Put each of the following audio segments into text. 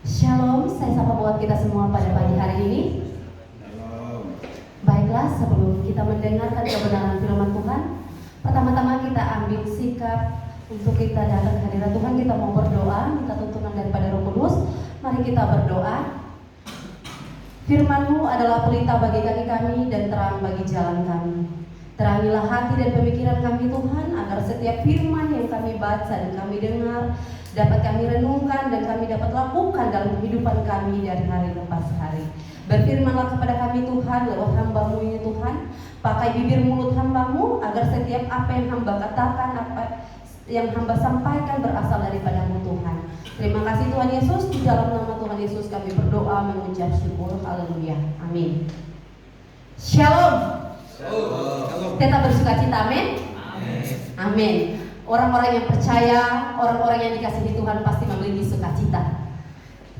Shalom, saya sapa buat kita semua pada pagi hari ini. Baiklah, sebelum kita mendengarkan kebenaran firman Tuhan, pertama-tama kita ambil sikap untuk kita datang ke hadirat Tuhan. Kita mau berdoa, minta tuntunan daripada Roh Kudus. Mari kita berdoa. Firman-Mu adalah pelita bagi kaki kami dan terang bagi jalan kami. Terangilah hati dan pemikiran kami Tuhan, agar setiap firman yang kami baca dan kami dengar dapat kami renungkan dan kami dapat lakukan dalam kehidupan kami dari hari lepas hari. Berfirmanlah kepada kami Tuhan lewat hamba-Mu ini Tuhan. Pakai bibir mulut hamba-Mu agar setiap apa yang hamba katakan, apa yang hamba sampaikan berasal daripada-Mu Tuhan. Terima kasih Tuhan Yesus, di dalam nama Tuhan Yesus kami berdoa mengucap syukur. Haleluya. Amin. Shalom. Tetap bersuka cita, amin. Amin. Orang-orang yang percaya, orang-orang yang dikasihi Tuhan pasti memiliki sukacita.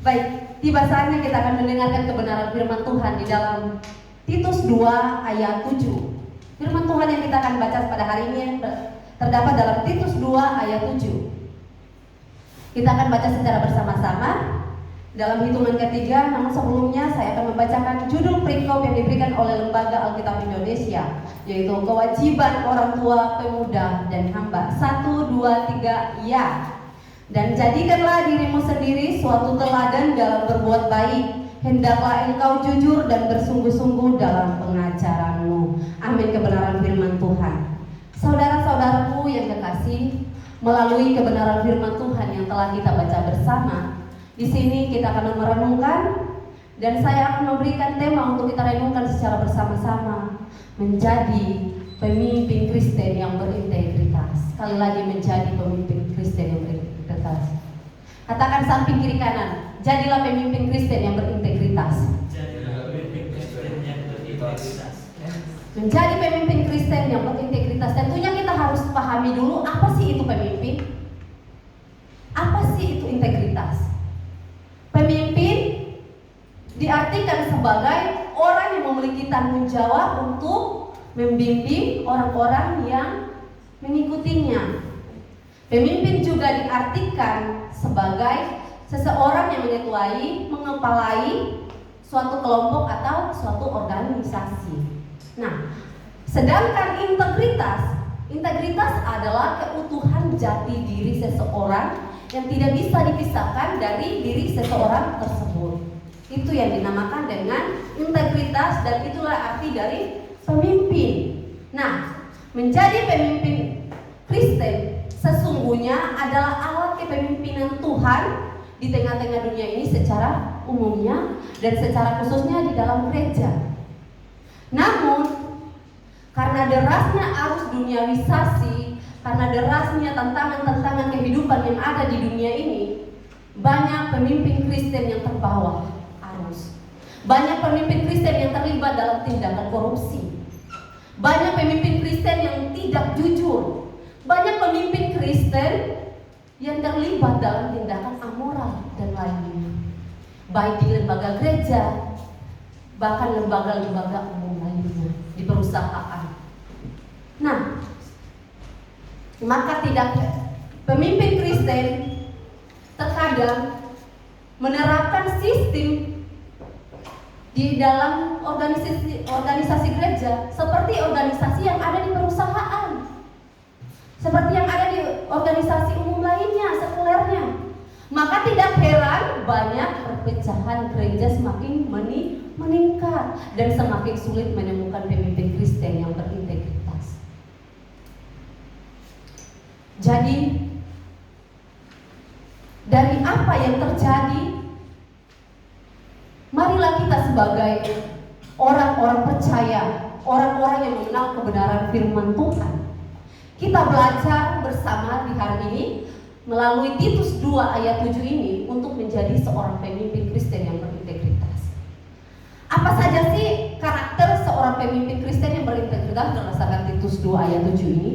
Baik, tiba saatnya kita akan mendengarkan kebenaran firman Tuhan di dalam Titus 2 ayat 7. Firman Tuhan yang kita akan baca pada hari ini terdapat dalam Titus 2 ayat 7. Kita akan baca secara bersama-sama dalam hitungan ketiga, namun sebelumnya saya akan membacakan judul perikop yang diberikan oleh Lembaga Alkitab Indonesia, yaitu kewajiban orang tua, pemuda, dan hamba. 1, 2, 3, ya. Dan jadikanlah dirimu sendiri suatu teladan dalam berbuat baik. Hendaklah engkau jujur dan bersungguh-sungguh dalam pengajaranmu. Amin. Kebenaran firman Tuhan. Saudara-saudaraku yang kekasih, melalui kebenaran firman Tuhan yang telah kita baca bersama, di sini kita akan merenungkan dan saya akan memberikan tema untuk kita renungkan secara bersama-sama, menjadi pemimpin Kristen yang berintegritas. Sekali lagi, menjadi pemimpin Kristen yang berintegritas. Katakan samping kiri kanan, jadilah pemimpin Kristen yang berintegritas. Menjadi pemimpin Kristen yang berintegritas. Tentunya kita harus pahami dulu apa sih itu pemimpin. Apa sih itu integritas? Pemimpin diartikan sebagai orang yang memiliki tanggung jawab untuk membimbing orang-orang yang mengikutinya. Pemimpin juga diartikan sebagai seseorang yang mengetuai, mengepalai suatu kelompok atau suatu organisasi. Nah, sedangkan integritas adalah keutuhan jati diri seseorang yang tidak bisa dipisahkan dari diri seseorang tersebut. Itu yang dinamakan dengan integritas dan itulah arti dari pemimpin. Nah, menjadi pemimpin Kristen sesungguhnya adalah alat kepemimpinan Tuhan di tengah-tengah dunia ini secara umumnya dan secara khususnya di dalam gereja. Namun, karena derasnya arus duniawisasi, karena derasnya tantangan-tantangan kehidupan yang ada di dunia ini, banyak pemimpin Kristen yang terbawa arus. Banyak pemimpin Kristen yang terlibat dalam tindakan korupsi. Banyak pemimpin Kristen yang tidak jujur. Banyak pemimpin Kristen yang terlibat dalam tindakan amoral dan lainnya. Baik di lembaga gereja, bahkan lembaga-lembaga umum lainnya, di perusahaan. Nah, maka tidak pemimpin Kristen terkadang menerapkan sistem di dalam organisasi gereja seperti organisasi yang ada di perusahaan, seperti yang ada di organisasi umum lainnya, sekulernya. Maka tidak heran banyak perpecahan gereja semakin meningkat dan semakin sulit menemukan pemimpin Kristen yang berintegritas. Jadi, dari apa yang terjadi, marilah kita sebagai orang-orang percaya, orang-orang yang mengenal kebenaran firman Tuhan, kita belajar bersama di hari ini melalui Titus 2 ayat 7 ini untuk menjadi seorang pemimpin Kristen yang berintegritas. Apa saja sih karakter seorang pemimpin Kristen yang berintegritas berdasarkan Titus 2 ayat 7 ini?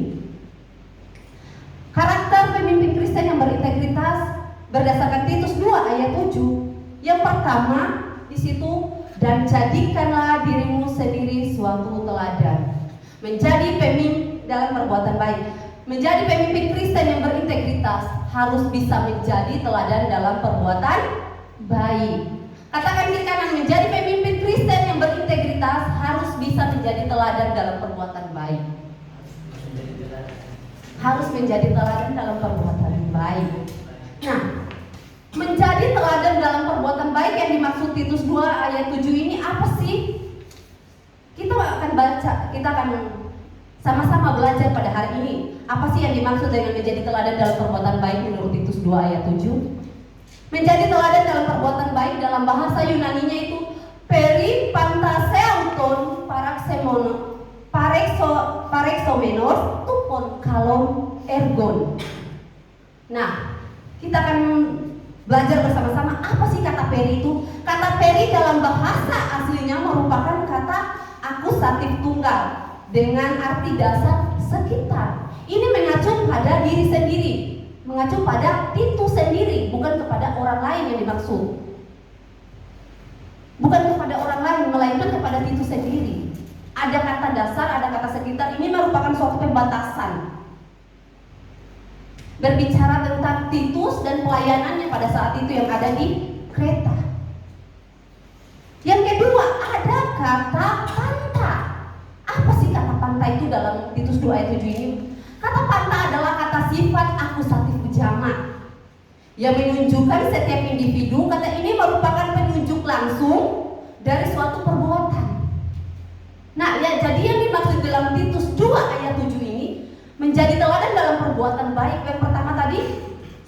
Karakter pemimpin Kristen yang berintegritas berdasarkan Titus 2 ayat 7. Yang pertama di situ, dan jadikanlah dirimu sendiri suatu teladan. Menjadi pemimpin dalam perbuatan baik. Menjadi pemimpin Kristen yang berintegritas harus bisa menjadi teladan dalam perbuatan baik. Katakan kiri kanan, menjadi pemimpin Kristen yang berintegritas harus bisa menjadi teladan dalam perbuatan baik. Harus menjadi teladan dalam perbuatan baik. Nah, menjadi teladan dalam perbuatan baik yang dimaksud Titus 2 ayat 7 ini apa sih? Kita akan baca, kita akan sama-sama belajar pada hari ini. Apa sih yang dimaksud dengan menjadi teladan dalam perbuatan baik menurut Titus 2 ayat 7? Menjadi teladan dalam perbuatan baik dalam bahasa Yunaninya itu peripantaseuton parexomenos tupon kalon ergon. Nah, kita akan belajar bersama-sama apa sih kata peri itu. Kata peri dalam bahasa aslinya merupakan kata akusatif tunggal dengan arti dasar sekitar. Ini mengacu pada diri sendiri, mengacu pada Titus sendiri, bukan kepada orang lain yang dimaksud. Bukan kepada orang lain, melainkan kepada Titus sendiri. Ada kata dasar, ada kata sekitar. Ini merupakan suatu pembatasan. Berbicara tentang Titus dan pelayanannya pada saat itu yang ada di Kreta. Yang kedua, ada kata panta. Apa sih kata panta itu dalam Titus 2 ayat 7 ini? Kata panta adalah kata sifat akusatif jamak yang menunjukkan setiap individu. Kata ini merupakan penunjuk langsung dari suatu perbuatan. Nah, ya, jadi yang dimaksud dalam Titus 2 ayat 7 ini menjadi teladan dalam perbuatan baik. Yang pertama tadi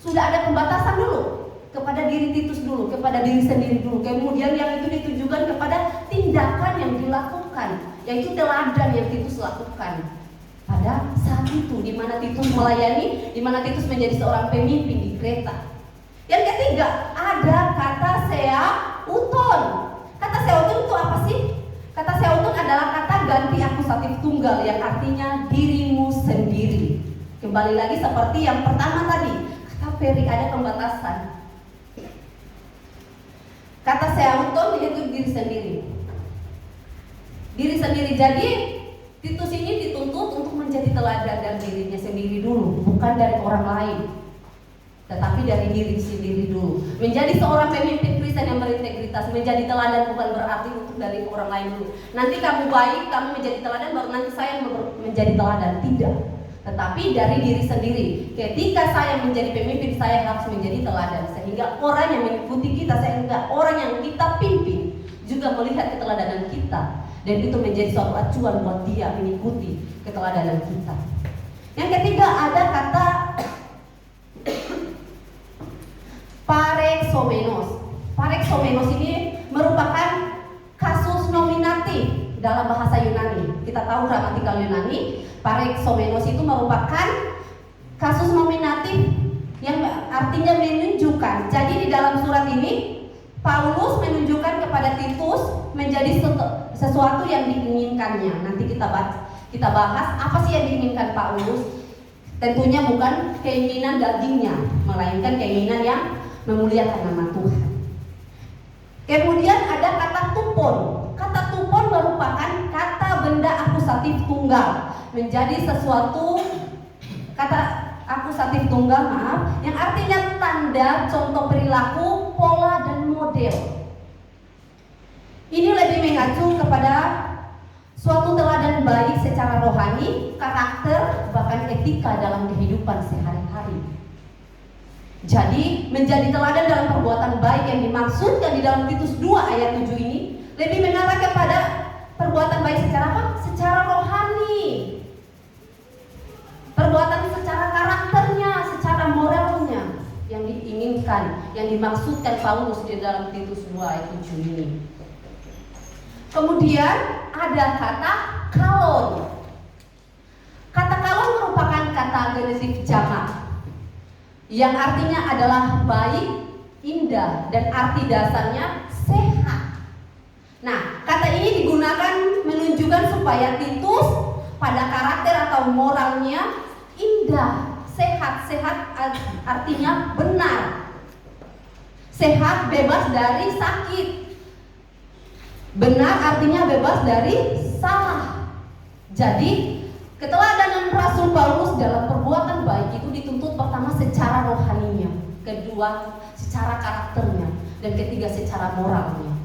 sudah ada pembatasan dulu kepada diri Titus dulu, kepada diri sendiri dulu. Kemudian yang itu ditujukan kepada tindakan yang dilakukan, yaitu teladan yang Titus lakukan pada saat itu, di mana Titus melayani, di mana Titus menjadi seorang pemimpin di Kreta. Yang ketiga, ada kata seuton. Kata seuton itu apa sih? Kata seuton adalah kata ganti akusatif tunggal yang artinya dirimu sendiri. Kembali lagi seperti yang pertama tadi, kata peri ada pembatasan. Kata seuton yaitu diri sendiri. Diri sendiri. Jadi Titus ini dituntut untuk menjadi teladan dari dirinya sendiri dulu, bukan dari orang lain, tetapi dari diri sendiri dulu. Menjadi seorang pemimpin Kristen yang berintegritas, menjadi teladan bukan berarti untuk dari orang lain dulu. Nanti kamu baik, kamu menjadi teladan, baru nanti saya menjadi teladan. Tidak, tetapi dari diri sendiri. Ketika saya menjadi pemimpin, saya harus menjadi teladan, sehingga orang yang mengikuti kita, sehingga orang yang kita pimpin juga melihat keteladanan kita. Dan itu menjadi suatu acuan buat dia mengikuti keteladanan kita. Yang ketiga, ada kata parexomenos. Parexomenos ini merupakan kasus nominatif dalam bahasa Yunani. Kita tahu gramatikal Yunani, parexomenos itu merupakan kasus nominatif yang artinya menunjukkan. Jadi di dalam surat ini Paulus menunjukkan kepada Titus menjadi sesuatu yang diinginkannya. Nanti kita bahas apa sih yang diinginkan Paulus. Tentunya bukan keinginan dagingnya, melainkan keinginan yang memuliakan nama Tuhan. Kemudian ada kata tupon. Kata tupon merupakan kata benda akusatif tunggal, menjadi sesuatu kata akusatif tunggal, yang artinya tanda, contoh perilaku, pola dan model. Ini lebih mengacu kepada suatu teladan baik secara rohani, karakter, bahkan etika dalam kehidupan sehari-hari. Jadi menjadi teladan dalam perbuatan baik yang dimaksudkan di dalam Titus 2 ayat 7 ini lebih mengarah kepada perbuatan baik secara apa? Secara rohani. Perbuatan secara karakternya, secara moralnya yang diinginkan, yang dimaksudkan Paulus di dalam Titus 2 ayat 7 ini. Kemudian ada kata kalon. Kata kalon merupakan kata genetif jamak yang artinya adalah baik, indah, dan arti dasarnya sehat. Nah, kata ini digunakan menunjukkan supaya Titus pada karakter atau moralnya indah, sehat. Sehat artinya benar. Sehat bebas dari sakit. Benar artinya bebas dari salah. Jadi keteladanan Rasul Paulus dalam perbuatan baik itu dituntut pertama secara rohaninya, kedua secara karakternya, dan ketiga secara moralnya.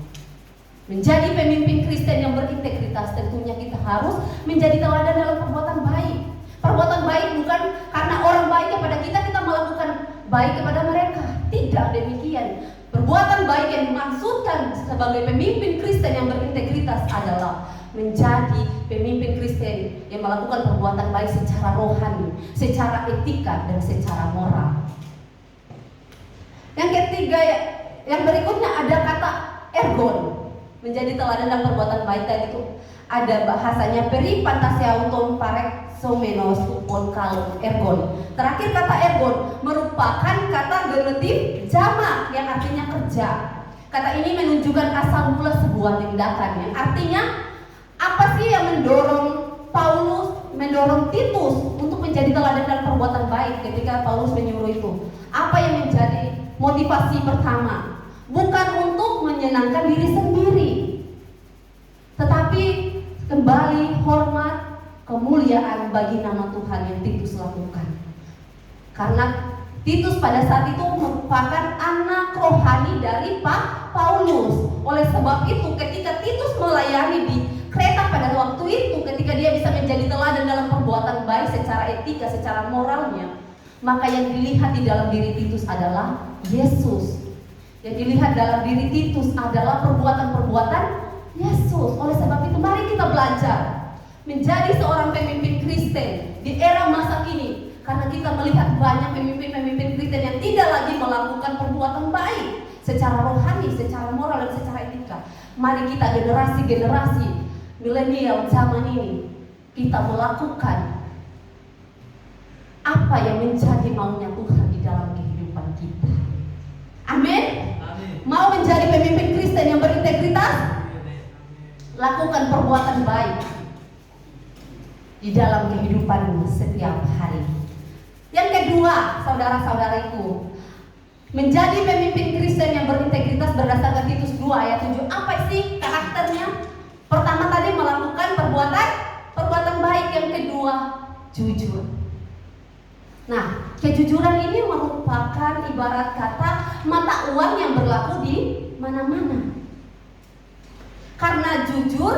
Menjadi pemimpin Kristen yang berintegritas tentunya kita harus menjadi teladan dalam perbuatan baik. Perbuatan baik bukan karena orang baik kepada kita melakukan baik kepada mereka. Tidak demikian. Perbuatan baik yang dimaksudkan sebagai pemimpin Kristen yang berintegritas adalah menjadi pemimpin Kristen yang melakukan perbuatan baik secara rohani, secara etika, dan secara moral. Yang ketiga, yang berikutnya ada kata ergon. Menjadi teladan dalam perbuatan baik tadi itu ada bahasanya peripantasiauton parexomenos upon kalon ergon. Terakhir kata ergon merupakan kata genetif jamak yang artinya kerja. Kata ini menunjukkan asal mula sebuah tindakan yang artinya apa sih yang mendorong Titus untuk menjadi teladan dalam perbuatan baik ketika Paulus menyuruh itu? Apa yang menjadi motivasi pertama? Bukan untuk menyenangkan diri sendiri, tetapi kembali hormat, kemuliaan bagi nama Tuhan yang Titus lakukan. Karena Titus pada saat itu merupakan anak rohani dari Pak Paulus. Oleh sebab itu ketika Titus melayani di Kreta pada waktu itu, ketika dia bisa menjadi teladan dalam perbuatan baik secara etika, secara moralnya, maka yang dilihat di dalam diri Titus adalah Yesus. Yang dilihat dalam diri Titus adalah perbuatan-perbuatan Yesus. Oleh sebab itu mari kita belajar menjadi seorang pemimpin Kristen di era masa kini. Karena kita melihat banyak pemimpin-pemimpin Kristen yang tidak lagi melakukan perbuatan baik secara rohani, secara moral, dan secara etika. Mari kita generasi-generasi milenial zaman ini, kita melakukan apa yang menjadi maunya Tuhan di dalam kehidupan kita. Amin. Mau menjadi pemimpin Kristen yang berintegritas? Lakukan perbuatan baik di dalam kehidupan setiap hari. Yang kedua, saudara-saudariku, menjadi pemimpin Kristen yang berintegritas berdasarkan Titus 2 ayat 7. Apa sih karakternya? Pertama tadi melakukan perbuatan baik. Yang kedua, jujur. Nah, kejujuran ini merupakan ibarat kata mata uang yang berlaku di mana-mana. Karena jujur,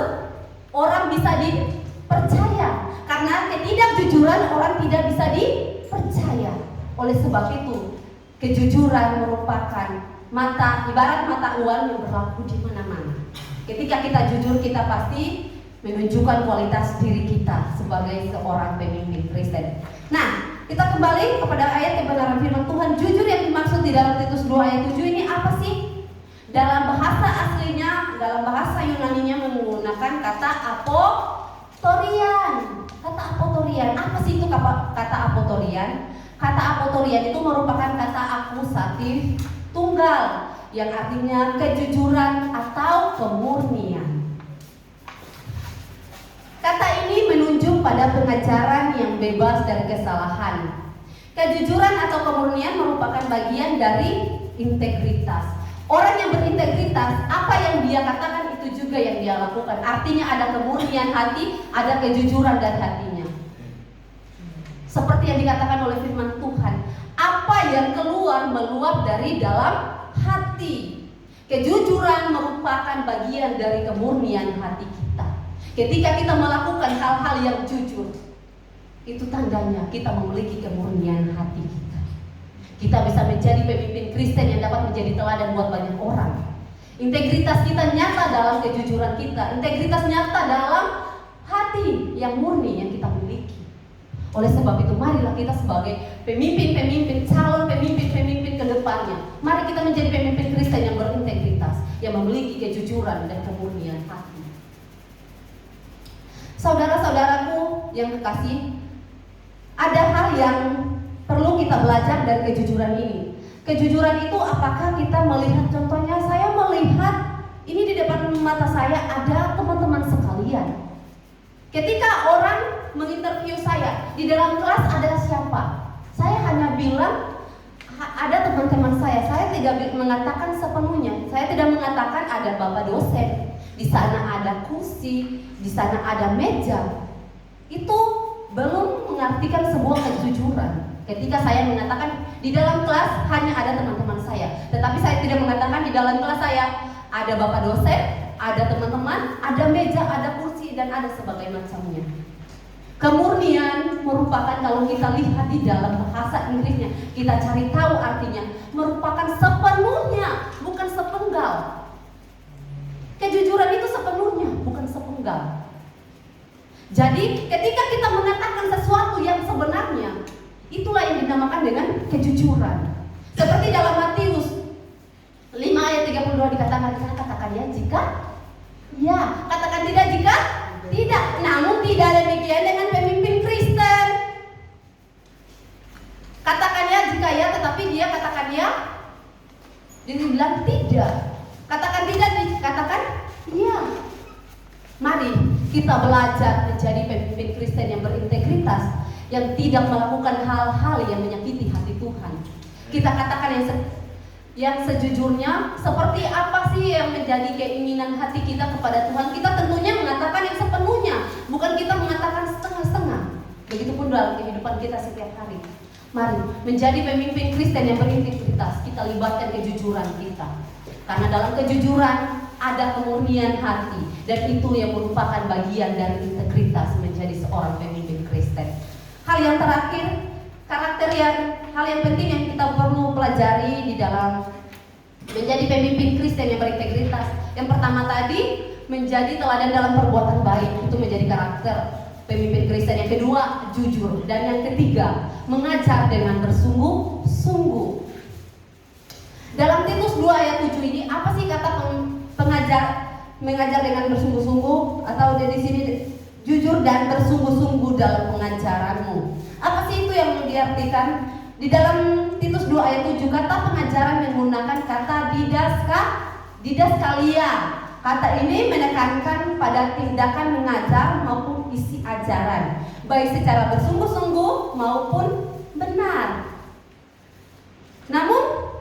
orang bisa dipercaya. Karena ketidakjujuran, orang tidak bisa dipercaya. Oleh sebab itu, kejujuran merupakan ibarat mata uang yang berlaku di mana-mana. Ketika kita jujur, kita pasti menunjukkan kualitas diri kita sebagai seorang pemimpin Kristen. Nah, kita kembali kepada ayat kebenaran firman Tuhan. Jujur yang dimaksud di dalam Titus 2 ayat 7 ini apa sih? Dalam bahasa aslinya, dalam bahasa Yunaninya menggunakan kata apotorian. Kata apotorian, apa sih itu kata apotorian? Kata apotorian itu merupakan kata akusatif tunggal yang artinya kejujuran atau kemurnian. Kata ini menunjuk pada pengajaran yang bebas dari kesalahan. Kejujuran atau kemurnian merupakan bagian dari integritas. Orang yang berintegritas, apa yang dia katakan itu juga yang dia lakukan. Artinya ada kemurnian hati, ada kejujuran dari hatinya. Seperti yang dikatakan oleh firman Tuhan, apa yang keluar meluap dari dalam hati. Kejujuran merupakan bagian dari kemurnian hati kita. Ketika kita melakukan hal-hal yang jujur, itu tandanya kita memiliki kemurnian hati kita. Kita bisa menjadi pemimpin Kristen yang dapat menjadi teladan buat banyak orang. Integritas kita nyata dalam kejujuran kita. Integritas nyata dalam hati yang murni yang kita miliki. Oleh sebab itu, marilah kita sebagai pemimpin-pemimpin, calon pemimpin-pemimpin ke depannya, mari kita menjadi pemimpin Kristen yang berintegritas, yang memiliki kejujuran dan kemurnian hati. Saudara-saudaraku yang kekasih, ada hal yang perlu kita belajar dari kejujuran ini. Kejujuran itu apakah kita melihat, contohnya saya melihat ini di depan mata saya ada teman-teman sekalian. Ketika orang menginterview saya, di dalam kelas ada siapa? Saya hanya bilang ada teman-teman saya tidak mengatakan sepenuhnya. Saya tidak mengatakan ada bapak dosen. Di sana ada kursi, di sana ada meja. Itu belum mengartikan sebuah kejujuran. Ketika saya mengatakan di dalam kelas hanya ada teman-teman saya, tetapi saya tidak mengatakan di dalam kelas saya ada bapak dosen, ada teman-teman, ada meja, ada kursi, dan ada sebagainya macamnya. Kemurnian merupakan, kalau kita lihat di dalam bahasa Inggrisnya, kita cari tahu artinya, merupakan sepenuhnya, bukan sepenggal. Kejujuran itu sepenuhnya, bukan sepenggal. Jadi ketika kita mengatakan sesuatu yang sebenarnya, itulah yang dinamakan dengan kejujuran. Seperti dalam Matius 5 ayat 32 dikatakan, katakan ya jika ya, katakan tidak jika tidak. Namun tidak demikian dengan pemimpin Kristen. Katakan ya jika ya, tetapi dia katakan ya, dia bilang tidak. Katakan tidak, dikatakan ya. Mari kita belajar menjadi pemimpin Kristen yang berintegritas, yang tidak melakukan hal-hal yang menyakiti hati Tuhan. Kita katakan yang sejujurnya, seperti apa sih yang menjadi keinginan hati kita kepada Tuhan. Kita tentunya mengatakan yang sepenuhnya, bukan kita mengatakan setengah-setengah. Begitupun dalam kehidupan kita setiap hari. Mari menjadi pemimpin Kristen yang berintegritas, kita libatkan kejujuran kita. Karena dalam kejujuran ada kemurnian hati, dan itu yang merupakan bagian dari integritas menjadi seorang pemimpin Kristen. Hal yang terakhir, hal yang penting yang kita perlu pelajari di dalam menjadi pemimpin Kristen yang berintegritas. Yang pertama tadi, menjadi teladan dalam perbuatan baik, itu menjadi karakter pemimpin Kristen. Yang kedua, jujur. Dan yang ketiga, mengajar dengan bersungguh-sungguh. Dalam Titus 2 ayat 7 ini, apa sih kata mengajar dengan bersungguh-sungguh, atau di sini jujur dan bersungguh-sungguh dalam pengajaranmu. Apa sih itu yang diartikan? Di dalam Titus 2 ayat 7, kata pengajaran menggunakan kata didaskalia. Kata ini menekankan pada tindakan mengajar maupun isi ajaran, baik secara bersungguh-sungguh maupun benar. Namun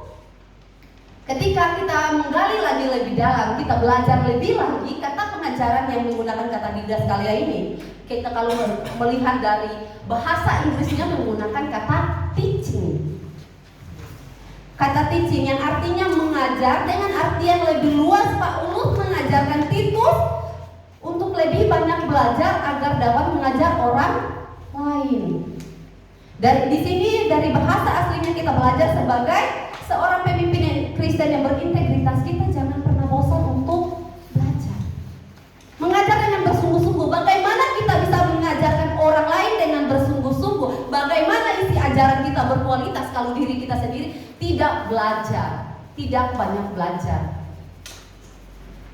ketika kita menggali lagi lebih dalam, kita belajar lebih lagi, kata pengajaran yang menggunakan kata didaskalia ini, kita kalau melihat dari bahasa Inggrisnya menggunakan kata teaching. Kata teaching yang artinya mengajar, dengan artian lebih luas, Paulus mengajarkan Titus untuk lebih banyak belajar agar dapat mengajar orang lain. Di sini dari bahasa aslinya kita belajar sebagai seorang pemimpin Kristen yang berintegritas, kita jangan pernah bosan untuk belajar. Mengajar dengan bersungguh-sungguh. Bagaimana kita bisa mengajarkan orang lain dengan bersungguh-sungguh? Bagaimana isi ajaran kita berkualitas kalau diri kita sendiri tidak belajar, tidak banyak belajar?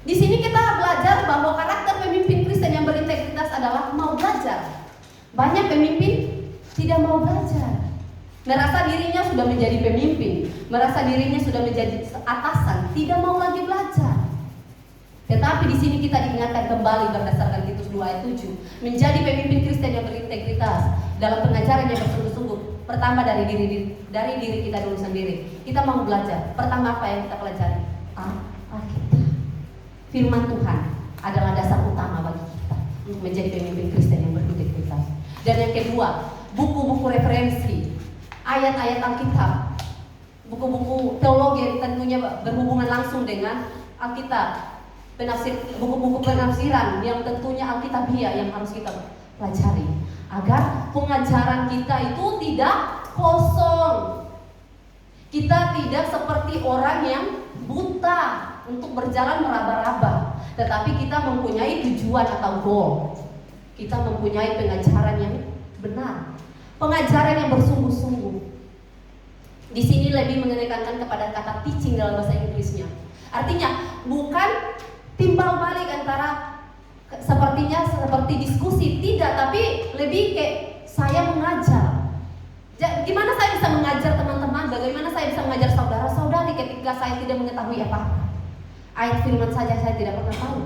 Di sini kita belajar bahwa karakter pemimpin Kristen yang berintegritas adalah mau belajar. Banyak pemimpin tidak mau belajar. Merasa dirinya sudah menjadi pemimpin, merasa dirinya sudah menjadi atasan, tidak mau lagi belajar. Tetapi di sini kita diingatkan kembali berdasarkan Titus 2 ayat 7, menjadi pemimpin Kristen yang berintegritas dalam pengajaran yang bersungguh-sungguh. Pertama dari diri kita dulu sendiri. Kita mau belajar. Pertama apa yang kita pelajari? Alkitab. Firman Tuhan adalah dasar utama bagi kita untuk menjadi pemimpin Kristen yang berintegritas. Dan yang kedua, buku-buku referensi, ayat-ayat Alkitab, buku-buku teologi yang tentunya berhubungan langsung dengan Alkitab, buku-buku penafsiran yang tentunya Alkitabiah yang harus kita pelajari agar pengajaran kita itu tidak kosong. Kita tidak seperti orang yang buta untuk berjalan meraba-raba, tetapi kita mempunyai tujuan atau goal. Kita mempunyai pengajaran yang benar, pengajaran yang bersungguh-sungguh. Di sini lebih menekankan kepada kata teaching dalam bahasa Inggrisnya. Artinya bukan timbal balik antara seperti diskusi, tidak, tapi lebih kayak saya mengajar. Gimana saya bisa mengajar teman-teman? Bagaimana saya bisa mengajar saudara-saudari ketika saya tidak mengetahui apa-apa? Ayat firman saja saya tidak pernah tahu.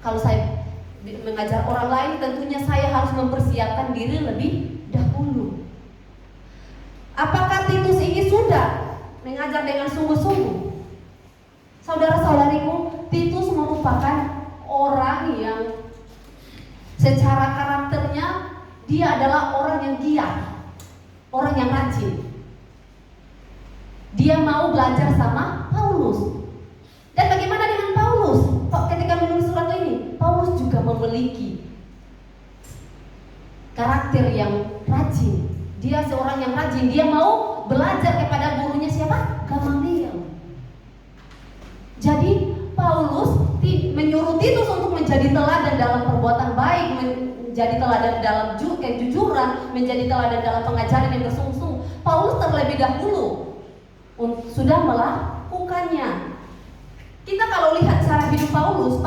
Kalau saya mengajar orang lain, tentunya saya harus mempersiapkan diri lebih dahulu. Apakah Titus ini sudah mengajar dengan sungguh-sungguh? Saudara-saudariku, Titus merupakan orang yang secara karakternya dia adalah orang yang giat. orang yang rajin. Dia mau belajar sama Paulus. Dan bagaimana dengan Paulus? Ketika menulis surat ini, Paulus juga memiliki karakter yang rajin. Dia seorang yang rajin. Dia mau belajar kepada gurunya siapa? Gamaliel. Jadi Paulus menyuruh Titus untuk menjadi teladan dalam perbuatan baik, menjadi teladan dalam kejujuran, menjadi teladan dalam pengajaran yang bersungguh-sungguh. Paulus terlebih dahulu sudah melakukannya. Kita kalau lihat cara hidup Paulus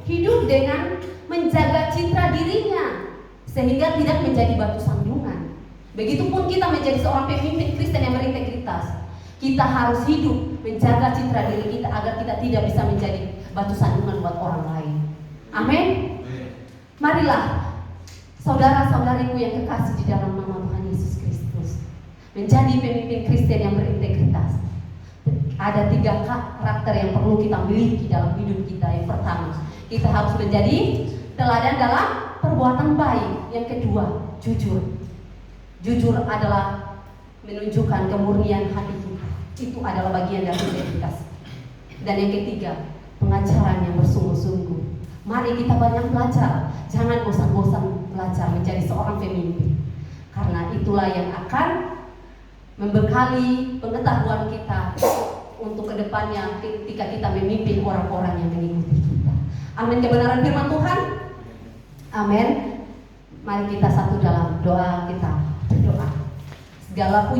hidup dengan menjaga citra dirinya sehingga tidak menjadi batu sandungan. Begitupun kita menjadi seorang pemimpin Kristen yang berintegritas. Kita harus hidup menjaga citra diri kita agar kita tidak bisa menjadi batu sandungan buat orang lain. Amin. Marilah saudara-saudariku yang kekasih di dalam nama Tuhan Yesus Kristus, menjadi pemimpin Kristen yang berintegritas. Ada 3 karakter yang perlu kita miliki dalam hidup kita. Yang pertama, kita harus menjadi teladan dalam perbuatan baik. Yang kedua, jujur. Jujur adalah menunjukkan kemurnian hati kita. Itu adalah bagian dari integritas. Dan yang ketiga, pengajaran yang bersungguh-sungguh. Mari kita banyak belajar. Jangan bosan-bosan belajar menjadi seorang pemimpin. Karena itulah yang akan membekali pengetahuan kita untuk kedepannya ketika kita memimpin orang-orang yang mengikuti kita. Amin. Kebenaran firman Tuhan. Amin. Mari kita satu dalam doa kita berdoa. Segala puji